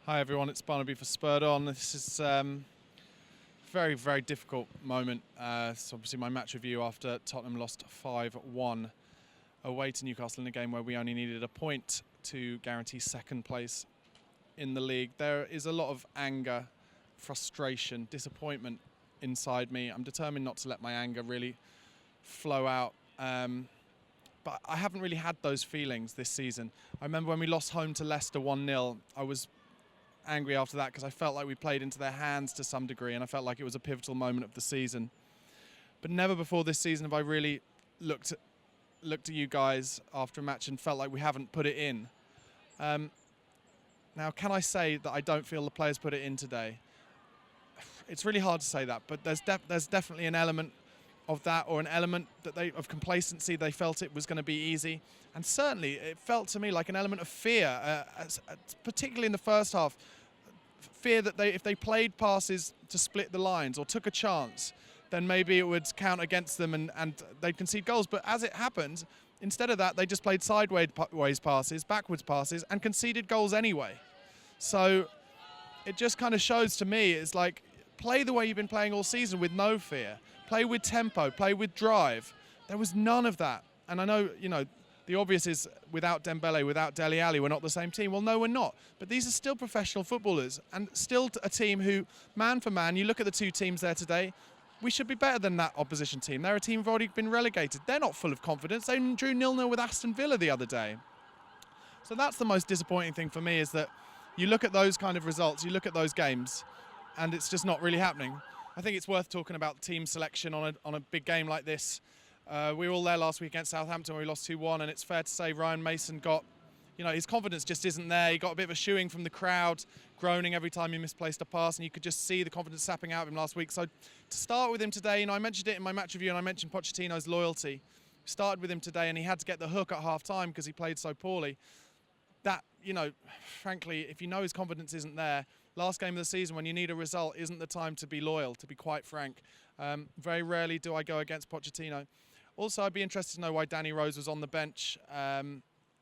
Hi everyone, it's Barnaby for Spurs On. This is very, very difficult moment. It's obviously my match review after Tottenham lost 5-1 away to Newcastle in a game where we only needed a point to guarantee second place in the league. There is a lot of anger, frustration, disappointment inside me. I'm determined not to let my anger really flow out. But I haven't really had those feelings this season. I remember when we lost home to Leicester 1-0, I was angry after that because I felt like we played into their hands to some degree, and I felt like it was a pivotal moment of the season. But never before this season have I really looked at you guys after a match and felt like we haven't put it in. Now, can I say that I don't feel the players put it in today? It's really hard to say that, but there's definitely an element of that, or an element that of complacency. They felt it was going to be easy, and certainly it felt to me like an element of fear, particularly in the first half. Fear that if they played passes to split the lines or took a chance, then maybe it would count against them and they'd concede goals. But as it happened, instead of that, they just played sideways passes, backwards passes, and conceded goals anyway. So it just kind of shows to me, it's like, play the way you've been playing all season with no fear. Play with tempo, play with drive. There was none of that. And I know, the obvious is without Dembele, without Dele Alli, we're not the same team. Well, no, we're not. But these are still professional footballers and still a team who, man for man, you look at the two teams there today, we should be better than that opposition team. They're a team who've already been relegated. They're not full of confidence. They drew 0-0 with Aston Villa the other day. So that's the most disappointing thing for me, is that you look at those kind of results, you look at those games, and it's just not really happening. I think it's worth talking about team selection on a big game like this. We were all there last week against Southampton where we lost 2-1, and it's fair to say Ryan Mason got, his confidence just isn't there. He got a bit of a shooing from the crowd, groaning every time he misplaced a pass, and you could just see the confidence sapping out of him last week. So to start with him today, I mentioned it in my match review, and I mentioned Pochettino's loyalty. We started with him today, and he had to get the hook at half-time because he played so poorly. That, frankly, if you know his confidence isn't there, last game of the season when you need a result isn't the time to be loyal, to be quite frank. Very rarely do I go against Pochettino. Also, I'd be interested to know why Danny Rose was on the bench.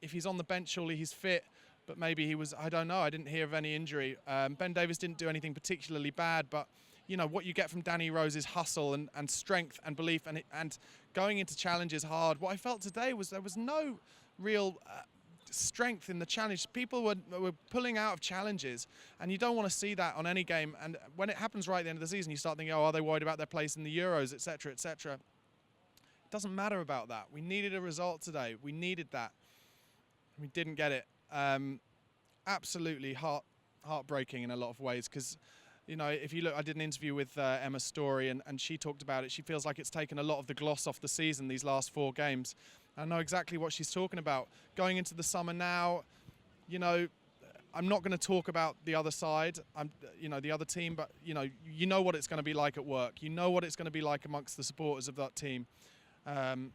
If he's on the bench, surely he's fit, but maybe he was, I don't know, I didn't hear of any injury. Ben Davies didn't do anything particularly bad, but what you get from Danny Rose is hustle and strength and belief and going into challenges hard. What I felt today was there was no real strength in the challenge. People were pulling out of challenges, and you don't want to see that on any game. And when it happens right at the end of the season, you start thinking, oh, are they worried about their place in the Euros, etc., etc. It doesn't matter about that. We needed a result today. We needed that. We didn't get it. Absolutely heartbreaking in a lot of ways, because if you look, I did an interview with Emma Story, and she talked about it. She feels like it's taken a lot of the gloss off the season, these last 4 games. I know exactly what she's talking about. Going into the summer now, I'm not going to talk about the other side, the other team, but you know what it's going to be like at work. You know what it's going to be like amongst the supporters of that team. And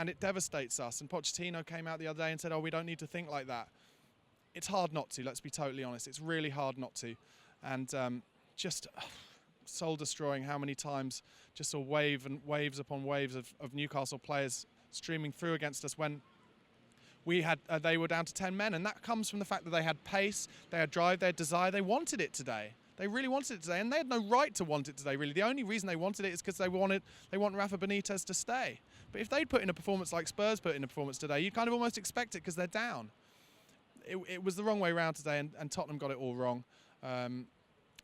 it devastates us. And Pochettino came out the other day and said, oh, we don't need to think like that. It's hard not to, let's be totally honest. It's really hard not to. And just soul-destroying how many times just saw waves upon waves of Newcastle players streaming through against us when they were down to 10 men. And that comes from the fact that they had pace, they had drive, they had desire. They wanted it today. They really wanted it today, and they had no right to want it today, really. The only reason they wanted it is because they want Rafa Benitez to stay. But if they'd put in a performance like Spurs put in a performance today, you'd kind of almost expect it because they're down. It was the wrong way around today, and Tottenham got it all wrong.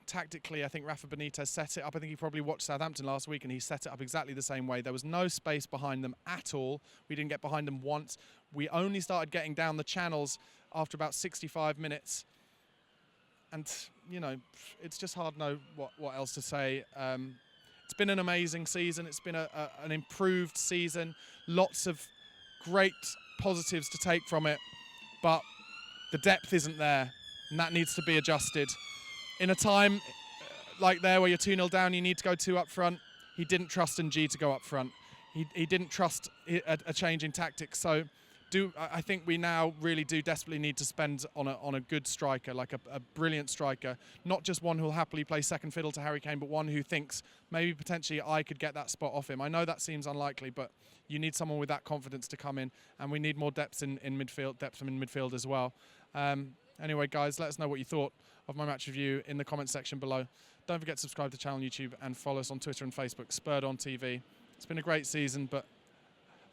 Tactically, I think Rafa Benitez set it up. I think he probably watched Southampton last week, and he set it up exactly the same way. There was no space behind them at all. We didn't get behind them once. We only started getting down the channels after about 65 minutes. And, it's just hard to know what else to say. It's been an amazing season. It's been an improved season. Lots of great positives to take from it. But the depth isn't there, and that needs to be adjusted. In a time like there where you're 2-0 down, you need to go 2 up front. He didn't trust Ng to go up front. He didn't trust a change in tactics. So I think we now really do desperately need to spend on a good striker, like a brilliant striker. Not just one who'll happily play second fiddle to Harry Kane, but one who thinks maybe potentially I could get that spot off him. I know that seems unlikely, but you need someone with that confidence to come in, and we need more depth in midfield as well. Anyway, guys, let us know what you thought of my match review in the comment section below. Don't forget to subscribe to the channel on YouTube and follow us on Twitter and Facebook, Spurred on TV. It's been a great season, but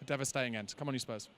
a devastating end. Come on, you Spurs.